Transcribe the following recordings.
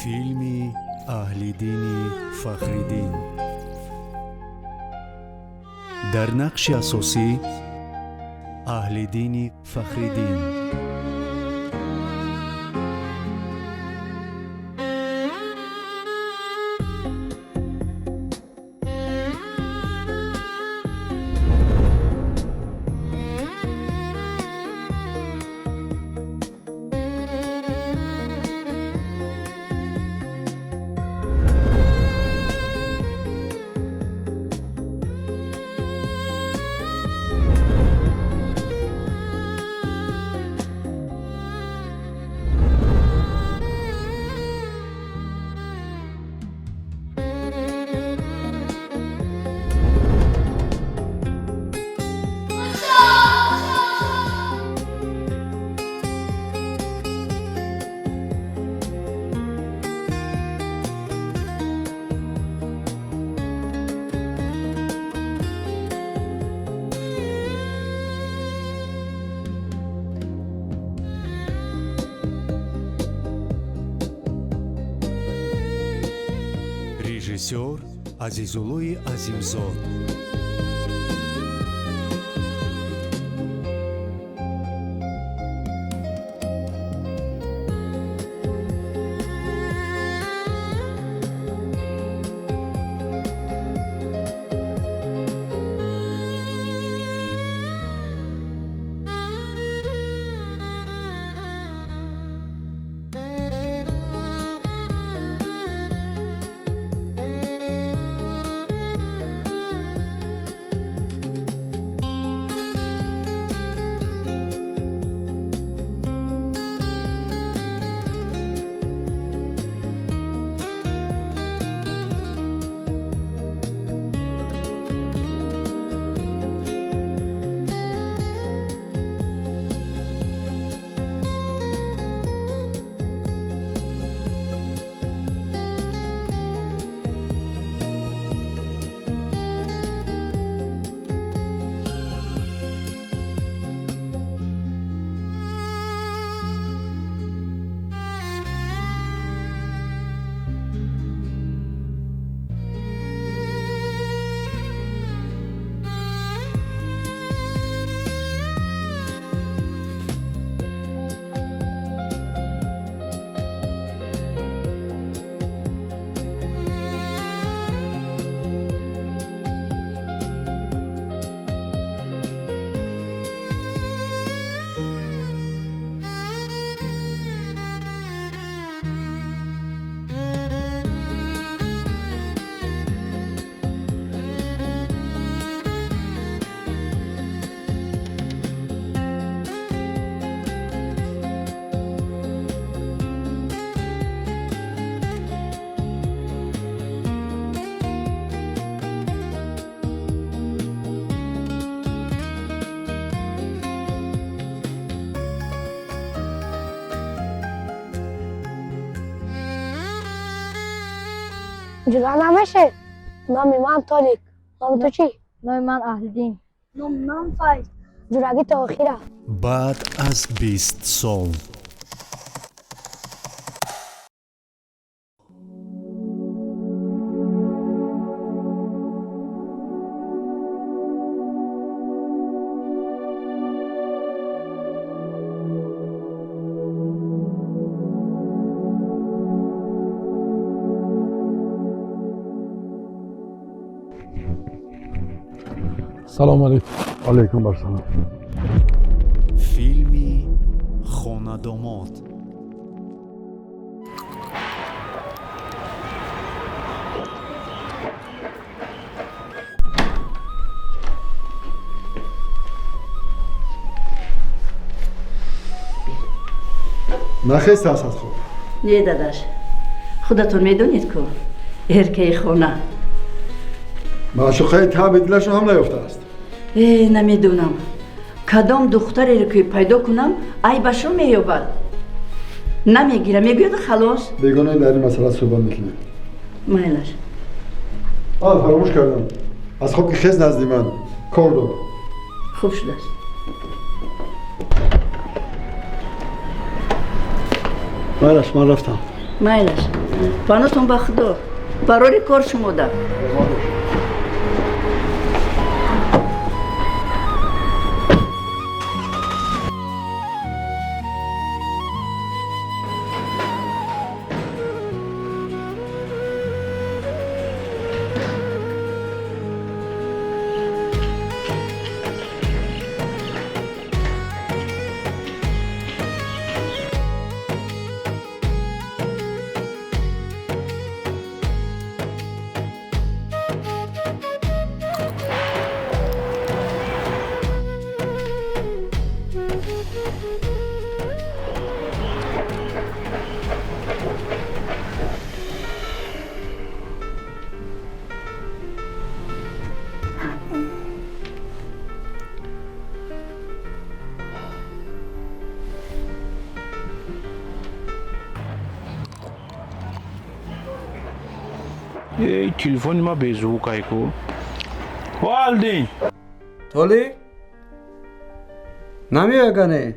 فیلمی اهلیدین فخریدین در نقش اساسی اهلیدین فخریدین. Режиссер Азизуллои Азимзод. جدا نمیشه. نام من طارق. نام تو چی؟ نام من اهلیدین. نام فایز. جورگی تا آخیره. بعد از 20 سال سلام علیکم. علیکم برسلام. فیلمی خانه‌داماد. نخسته است خوب. نه داداش، خودتون میدونید که ارکه خونه معشوقه تاب دلش هم نیافته است. نمیدونم کدام دختری رو که پیدا کنم عیبش رو مییابد. نمیگیره، میگوید خلاص. بیگانه در این مسئله صحبت میکنه. مایلش فراموش کردم. از خوب که خیز نزدی من کار دارم. خوب شده است. مایلش من رفتم. مایلش панотон ба худо барори кор шумода. ای تلفن ما به زوکای کو والدین Толик? Намиягане?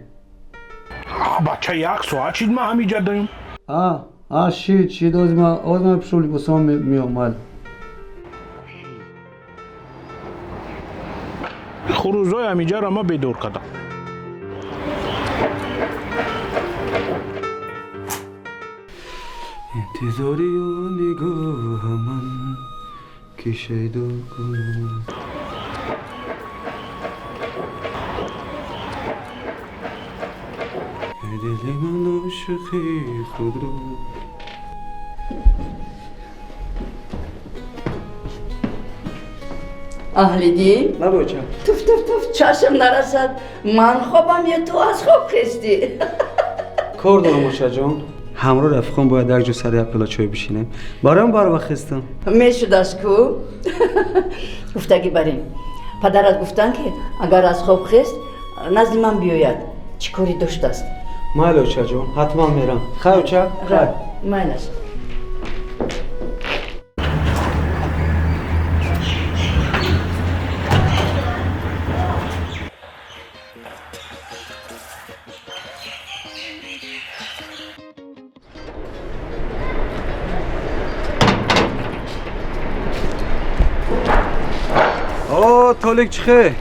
بچه یک ساعت شد ما همینجا داریم Шид озма пшули бусам меомад. خروزای همینجا را ما بدور کردم انتظاری و نگاه من که شیدا کنم دل من عاشقی خود رو اهلیدی؟ نباچم توف چشم نرسد من خوابم یا تو از خواب خستی. کار دارم موچه جان همراه رفقان باید یک جو سر یک پلا چای بشینیم برام بر وقت خستم میشد از کو؟ گفتگی بریم پدرت گفتن که اگر از خواب خست نزد من بیاید چی کاری داشت است؟ مایل اوچه جان حتما میرم خیر اوچه خیر مایل است. толик чихе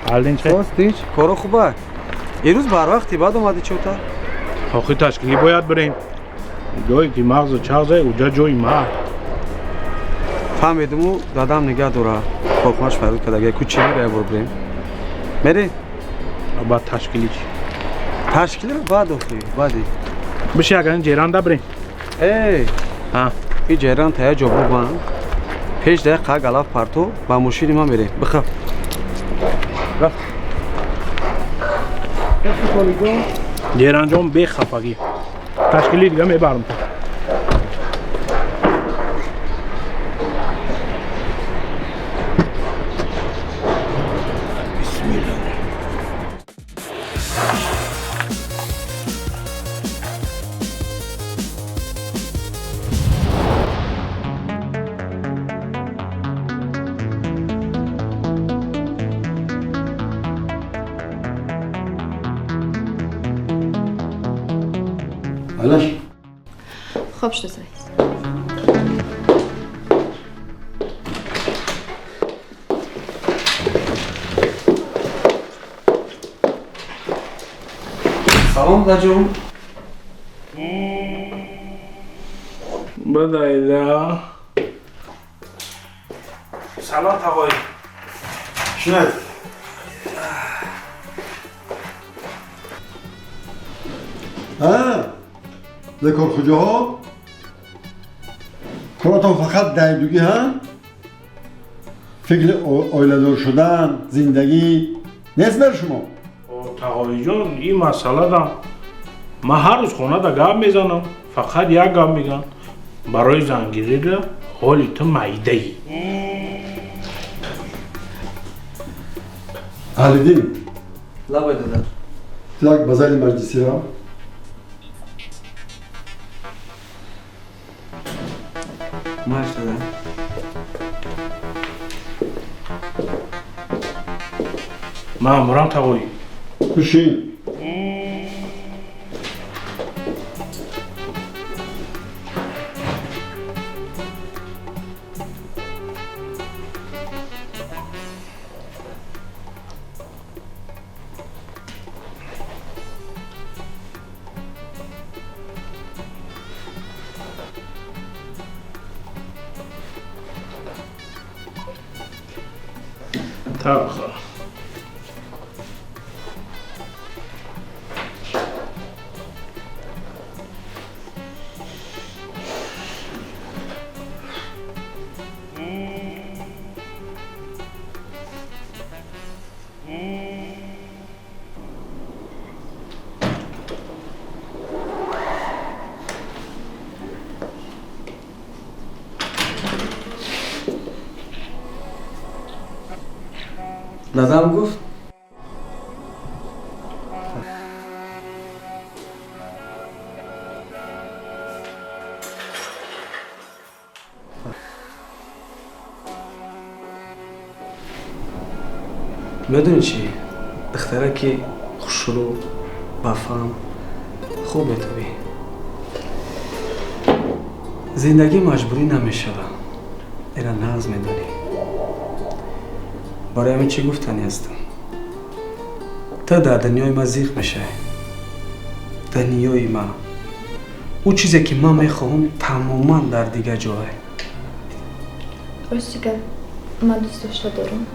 والدین چه؟ ростич коро хуба امروز بر وقتی بعد اومدی چوتا آخه تشکیلی باید بریم جایی که مغز و چغزه اونجا جای ما فهمیدمو دادم نگه دوره خوخماش فرود کرد اگه کوچی میره برو بریم میری بعد تشکیلی چی؟ تشکیلی رو بعد اخی بعدی بشه اگر این جیران دا بریم ای ها این جیران تایه جبرو بان پیش دقیقه گلاف پرتو با مشیری ما میره بخواه رفت جیران جان به خفگی تشکیلی دیگه میبرم تو علاش خب شد رئیس. سلام داجون بدایده سلام تقایی شنید ذکر کجاها کاراتون فقط دایدگی ها فکر آیله‌دار شدن زندگی نیست در شما تقایی جان این مسئله دم من هر روز خونه دا گپ میزنم فقط یک گپ میگن برای زنگیری دا حالی تو معده ای اهلیدین لبای دادر تلاک بازار مجلسی را ماش دادر من برم تقایی بشین تا دادم گفت میدونی چی؟ دختره که خوشرو بفهم خوبه توی زندگی مجبوری نمیشه اینا ناز میدونی برای همین چی گفتنی هستم تا در دنیای ما زیخ میشه دنیای ما او چیزی که من میخواهم تماما در دیگه جای راستی که من دوست داشته دارم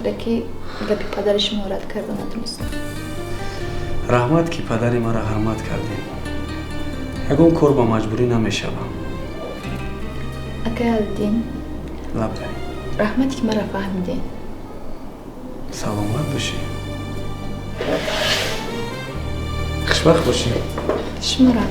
لکی گپی پدرش ما رد کرده نتونستم رحمت که پدر ما را حرمت کردیم یکم کار با مجبوری نمیشه اکه الدین لبه رحمتی که مرا فهمیدین سلامت باشی خوشبخت باشی شما را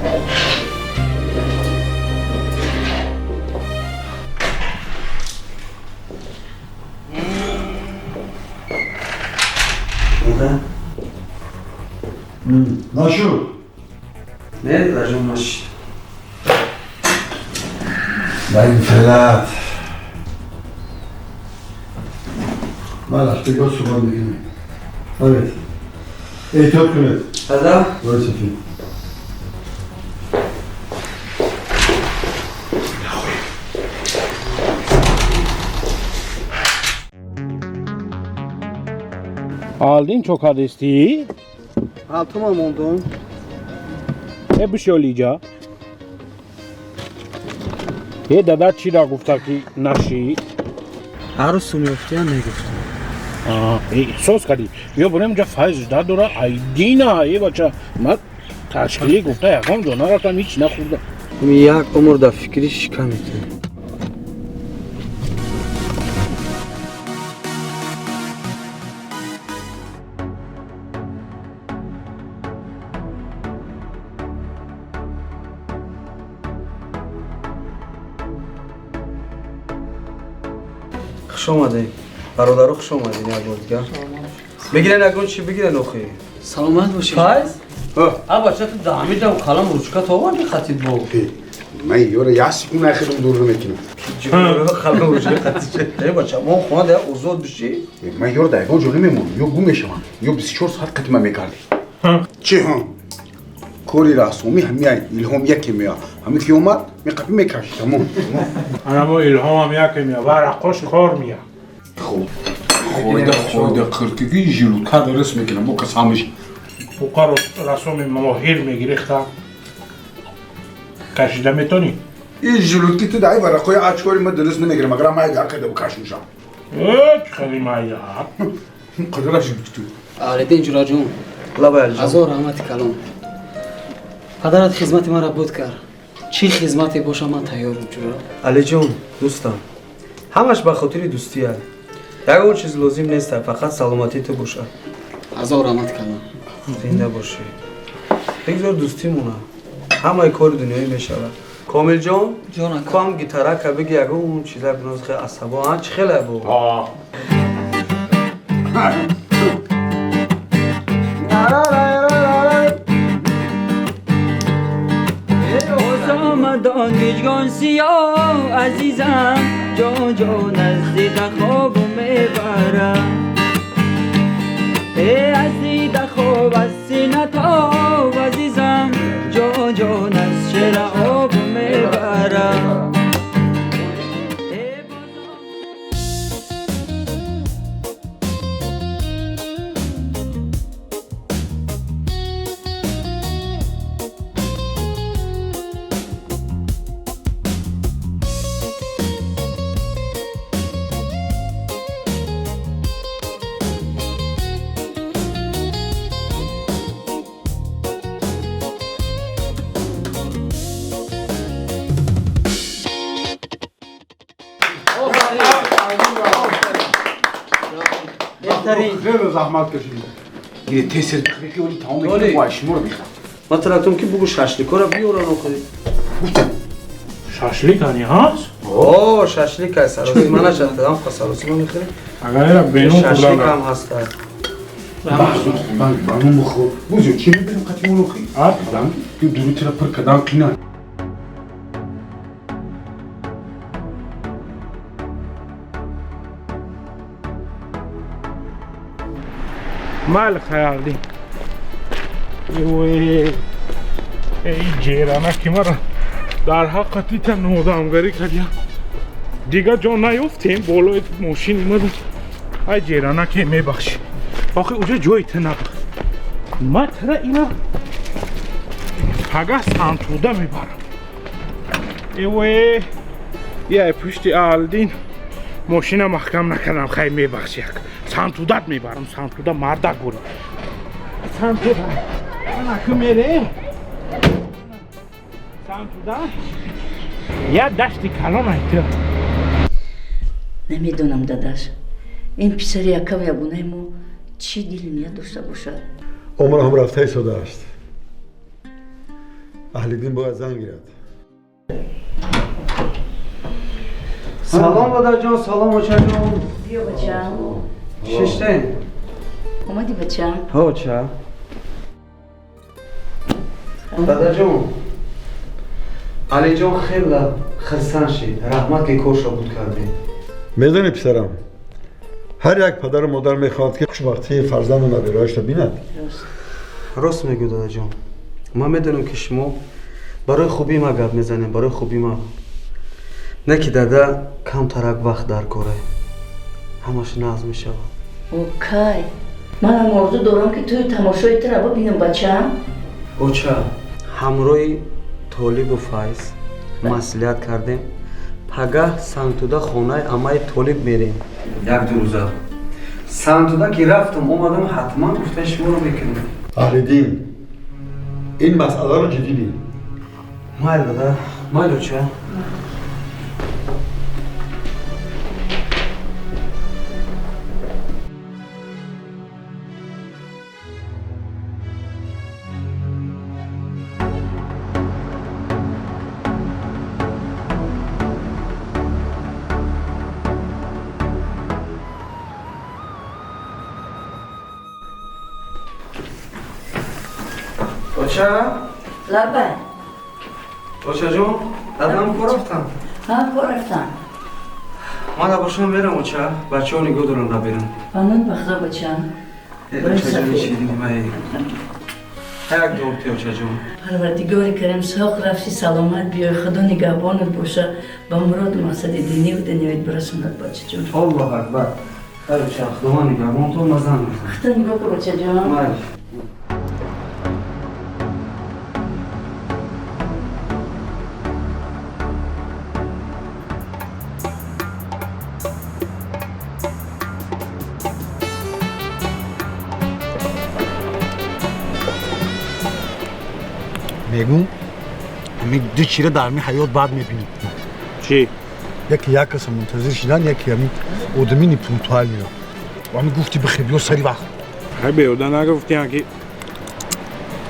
ناشو نه رجوم باشی با این فلت مالاش بگو سوال بگیم آره احتیاط کنید دادا باید سفید Aldin çok adesti. Altıma mondum. بشولیجا یه دادا چی را گفته که نشی عروس میفتی نگفتم احساس کردی بیا بریم جا فایز داد داره ایدینا ای بچه من تشکیلی گفته یکم دونه رفتم هیچ نخوردم یک عمر در فکریش کمیته خوش آمدین برادرها خوش آمدین یک بار دیگر بگیرن اگرون چی بگیرن اخی سلامت باشی فایز؟ بچه تو دهمیدم قلم روچکا تا آوردی خطید با من یوره یاسی کنه خیلی دور میکنم جوره قلم روچکا خطید چه ای بچه ما خونه ده اوزاد بشی من یوره دایگاه جلو میمون یا گم میشم یا 24 ساعت قدمه میکردی چی ها کوری راسومی همین الهام یکی میا همین که اومد میقبی میکشی تمام انا با الهام هم یکی میاد ورقاش کار میاد خوب خورده خرکگی جلوتر درست میکنم با قسمش او کار رسوم ماهر میگیرخته کشیده میتونی این جلوتی تو دایی ورقای آچکاری من درست نمیگیرم اگر من در قده بکش میشم خیلی مایه قدرش بکتو آردین جورا جون لبه الجان از او رحمت کلام پدرت خدمت مرا بود کرد چی خدمتی باشه من تیارم جورا علی جون دوستم همش به خاطر دوستیه یک اون چیز لازم نیست فقط سلامتی تو باشه از او رحمت کلام زنده باشی بگذار دوستی مونه همه کار دنیایی میشود کامل جان جان تو هم گیتاره که بگی اگه اون چیزا بناز خیلی عصبا چی خیلی با آمدان گیجگان سیاه عزیزم جان از دید خواب میبرم از دید خواب از سینه تاب عزیزم جان از شیر آب میبرم بهترین خیلی زحمت کشیدی گیره تیسر بخیقی اولی تمام اولی. بکنی با شما رو میخوام من ترکتم که بگو ششلیکا را بیارن آخری. شاشلیک هنی هست؟ اوه ششلیک هست سراسی من نشدم خواست سراسی من میخوری؟ اگر بینون ششلیک کردن هم هست من مخور بوزو چی میبینم قطعی اونو خیلی دم این دروتی را پر کدام قینان مال خیالی ای جیرانه که مرا در حقیقتی تا نودامگری کردیم دیگه جا نیفتیم بالای ماشین ایمدم ای جیرانه که میبخشی آخه اونجا جایت نبخ ما ترا اینا پگه سانتوده میبرم ایوه یه پشتی آلدین ماشین محکم نکردم خیلی میبخشی سانتودت میبرم سانتوده مرده گوری سانتوده انا که میره سانتوده یه دشتی کلان ایتر نمیدونم داداش این پسر یکم یگونه مو چی دل میاد داشته باشد عمر هم رفته شده است اهل دین باید زن گیرد سلام بادر جان سلام بچه جان بیا بچم ششتین اومدی بچم ها بچه بادر جان علی جان خیلی خرسان شید رحمت که کوش را بود کرده میدونی پسرم هر یک پدر و مادر میخواد که خوشبختی فرزند و نویرایش را بیند راست میگو دادا جان من میدونم که شما برای خوبی ما گپ میزنیم برای خوبی ما نه که دادا کمترک وقت در کاره همش ناز میشود اوکی من هم موضوع دارم که توی تماشای تر ببینم بچم اوچه همروی طالب و فایز مسئولیت کردیم پگه سنتوده خونه امای طالب میریم یک دو روزه سنتوده که رفتم اومدم حتما گفته شما رو بکنیم اهل دین این مسئله رو جدی بین مایل دادا مایل اوچه اوچه لبه اوچه جون دادم کار رفتم ها کار رفتم من باشم برم اوچه بچه ها نگاه دارم را برم قانون بخدا بچم اوچه جون چی دیدی من یک دوبتی اوچه جون پروردگار کریم ساق رفتی سلامت بیای خدا نگهبانت باشه با مراد مقصد دینی و دنیایت برسوند بچه جون الله اکبر خیلی اوچه خدا نگهبان تو مزن میزن خدا نگاه کن بچه جون مایل میگم همین دو چیره در می حیات بعد میبینیم چی؟ یکی یک کس منتظر شدن یکی همین آدمی پونتوال میره و همین گفتی بخیر بیا سری وقت های بیوده نگفتی که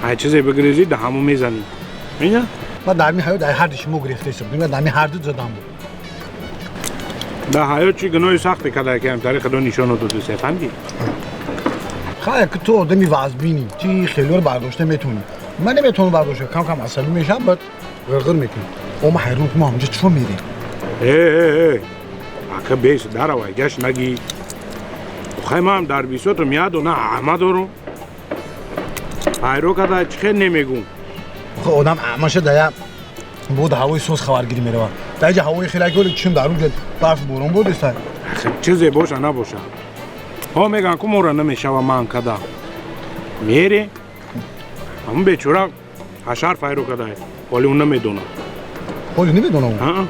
های چیزی بگریزی ده همو میزنی اینه؟ من در می حیات هر دیش مو گرفته شد در می هر دو زدم بود ده حیات چی گناهی سخته کده که هم طریق دو نشانو دو سفندی خیلی که تو آدمی وزبینی چی خیلی رو برداشته میتونی من نمیتونم برداشته کم کم عصبی میشم بعد غرغر میکنم اما حیرون که ما همونجا چون میریم اکه بیس در وای گشت نگی خیلی هم در بیسوت میاد و نه احمد رو پیرو کده چی خیلی نمیگون خب آدم اعماشه دایا بود هوای سوز خبرگیری میره در اینجا هوای خیلی گل چیم در اونجا برف بورون بود است چیزی باشه نباشه ها میگن که مورا نمیشه و من کده میری همون بیچورا حشر فایرو کده ولی اون نمیدونه ولی نمیدونه اون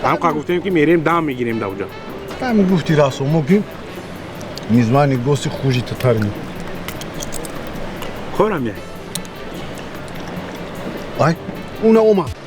هم که گفتیم که میریم دم میگیریم دوجا همین گفتی راست ما که میزمانی گوستی خوشی تترمی خورم یه آی اون اومد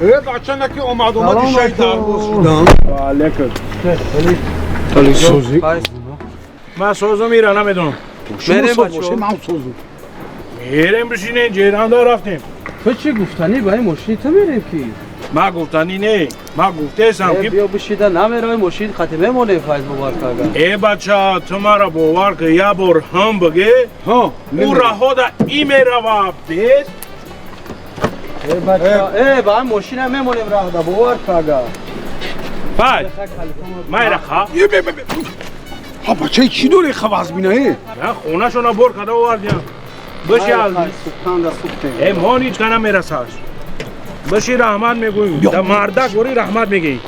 بچه نکی اومدی شاید درباز شدم علیکم تولید سوزی؟ من سوزو میرم نمیدونم بریم شما بچه باشه من سوزو میریم بشینه جیران دار رفتیم تو چی گفتنی با این ماشین تو میریم کی؟ ما گفتنی نه ما گفتهستم که بیا بشیده نمیره این ماشین خاتمه مونه فایز باور کردن ای بچه تو مرا باور که یه بار هم بگه ها او راه دا ای میره و بیست ای بچه با این ماشین هم میمونیم راه دا باور کردن فایز میره خواه ها بچه چی دوری خواهز بینه خونه شونا بر کده آوردیم بشی حال سبتان دا سبتیم ای مان هیچ کنه میرساش بشی رحمت میگویم در مرده گوری رحمت میگی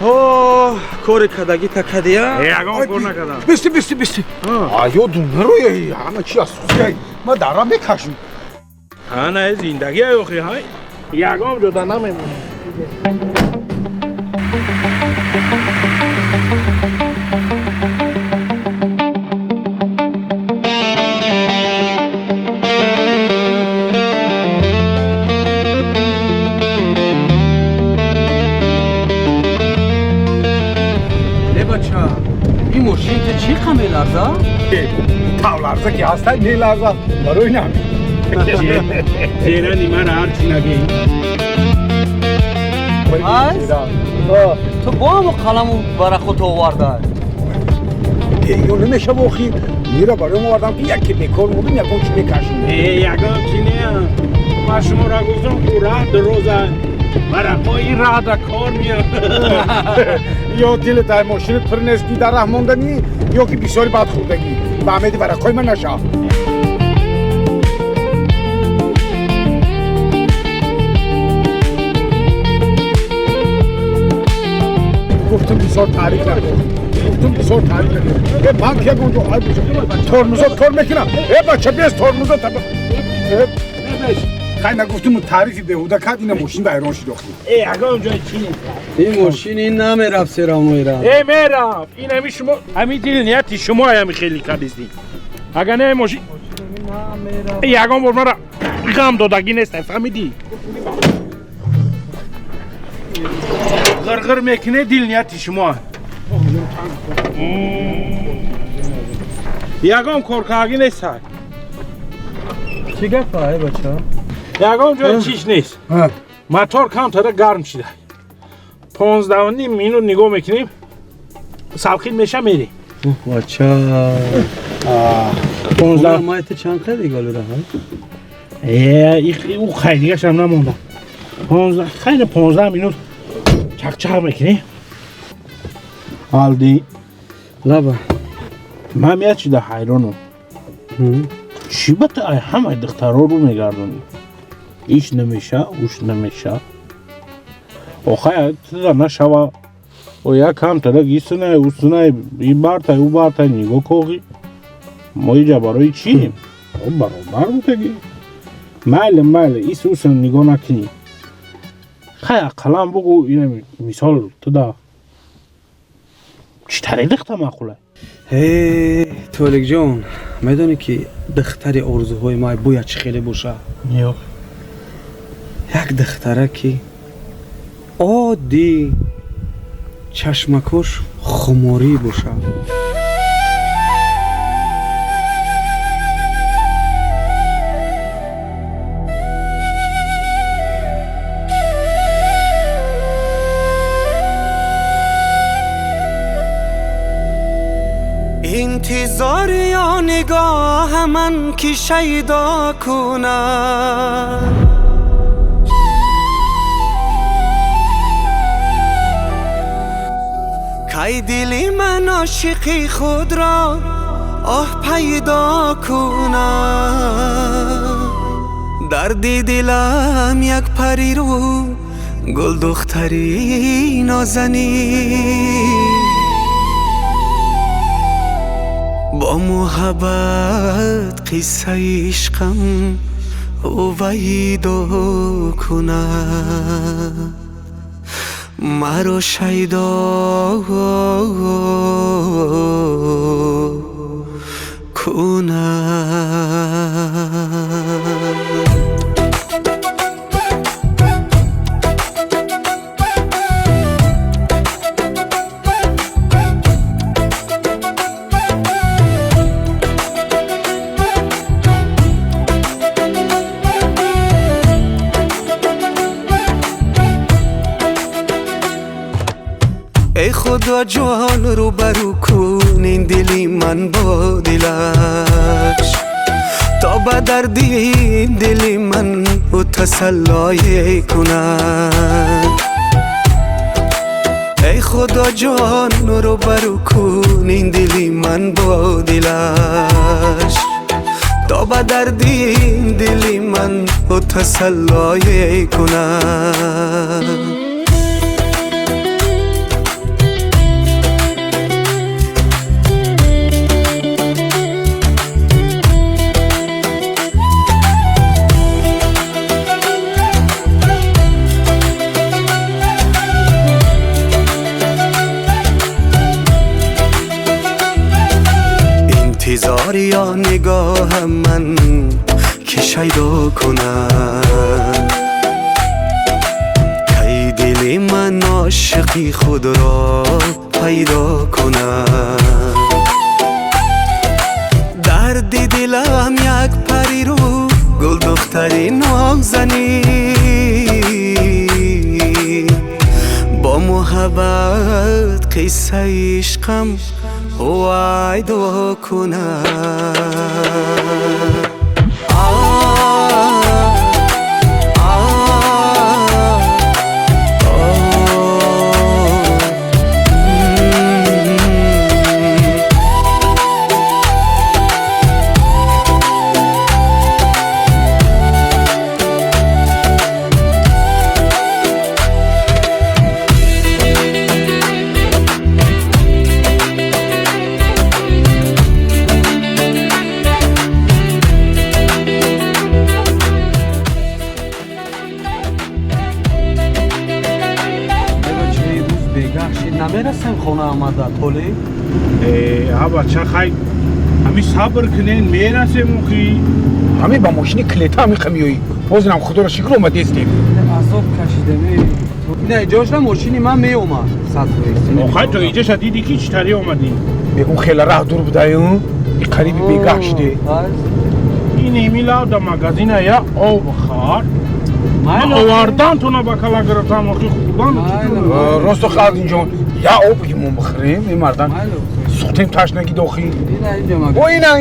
اوه کاری کدگی تا کدیا ای اگه کور نکدم بیستی آیا دونه رو یه همه چی از سوزی ما در را بکشیم نه زندگی های اخی های یگام جدا نمیمونه این ماشین که چی خمه لرزه؟ تاو لرزه که هستن نه لرزه برای نمی زیرانی من هرچی نگی تو با هم قلمو برای خود آورده یا نمیشه بخی میره برای ما آوردم که یکی بکار مودم یکم چی بکشیم یگام چی نه ما شما را گفتم که راه دروزه برای این راه دا کار میاد یا دل تای ماشینت پر نزدی در راه ماندنی یا که بسیاری بد خوردگی به امیدی برای کای من نشه گفتم بسیار تعریف نکن یه بانک یک اونجا های بشه ترمزات کار میکنم بچه بیست ترمزات خیلی نگفتم تعریفی بهوده کرد این ماشین به ایران شداختیم ای اگه اونجا چی نیست این ماشین این نمیرفت سرام ایران ای میرفت این همی شما همی دل نیتی شما همی خیلی کردیستیم اگه نه ماشین ای اگه بر مرا غم دادگی نیست فهمیدی غرغر میکنه دل نیتی شما یگام کارکاگی نیست چی گفته بچه؟ یگام جای چیش نیست موتور کم تره گرم شده 15 مینوت نگاه میکنیم سلخین میشه میری بچه 15 مایت چند خیلی گلو او خیلی هم نمونده 15 مینوت چک میکنی حال دی لبا من میاد چی ده حیرانم چی بته ای همه دخترها رو میگردونی ایش نمیشه اوش نمیشه آخه تیده نشوه و یک کم تده گیسونه اوسونه این برتای او برتای نگاه کوغی ما اینجا برای چیم؟ برابر بودگی میل ایس اوسن نگاه نکنی خیلی قلم بگو اینه مثال تده چی تره دخته مخوله؟ هی تولک جون میدونی که دختری آرزوهای ما باید چی خیلی باشه؟ نیو یک دختره که عادی چشمکش خماری باشه انتظار یا نگاه من که شیدا کنم کی دل من عاشقی خود را پیدا کنم درد دلم یک پری رو گل دختری نازنی با محبت قصه عشقم اویدا کنم مرا شیدا کنم ای خدا جان رو برو کن این دلی من با دلش تا به درد این دلی من او تسلای کنن ای خدا جان رو برو کن این دلی من با دلش تا به درد این دلی من او تسلای کنن انتظار یا نگاه من که شیدا کنن کی دل من عاشقی خود را پیدا کنن درد دلم یک پری رو گل دختری نازنی با محبت قصه عشقم وای دو کنم نمیرسیم خونه آمده تولی؟ ها بچه خیلی همی صبر کنین میرسیم اخی همه با ماشین کلیتا همی خمیوی بازنم خدا را شکر اومده استیم عذاب کشیده نه جاش ماشینی من می اومد آخه تو اینجا شدیدی که چطوری اومدی؟ بگم خیلی راه دور بوده این قریبی بیگاه شده این ایمیلا در مگزین یا آب خار من آوردن تو نبکلا گرفتم اخی خوردن راست خالدین جان یا آب بگیمون بخوریم این مردن سختیم تشنگی داخل او اینا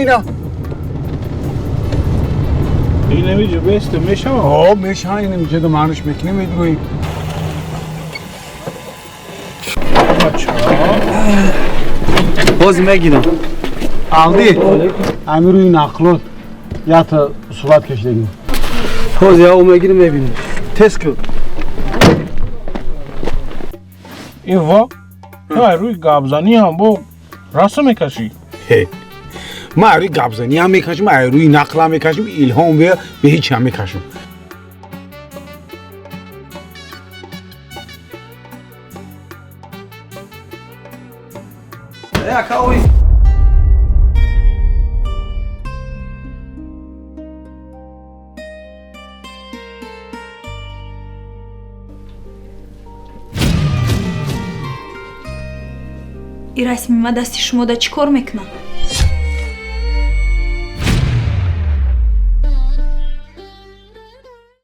این نمیجه بسته میشه؟ آه میشه این نمیجه دو معنیش میکنیم میدرویم باز میگیرم عمدی امیر روی نقلات یا تا صورت کشیدگی باز یا او میگیرم میبینیم تست کن ایوا تو روی گابزانی هم با راست میکشی ما روی گابزانی هم میکشیم روی نقل هم میکشیم الهام به هیچ هم میکشیم این رسمی ما دستی شما دا چی کار میکنم؟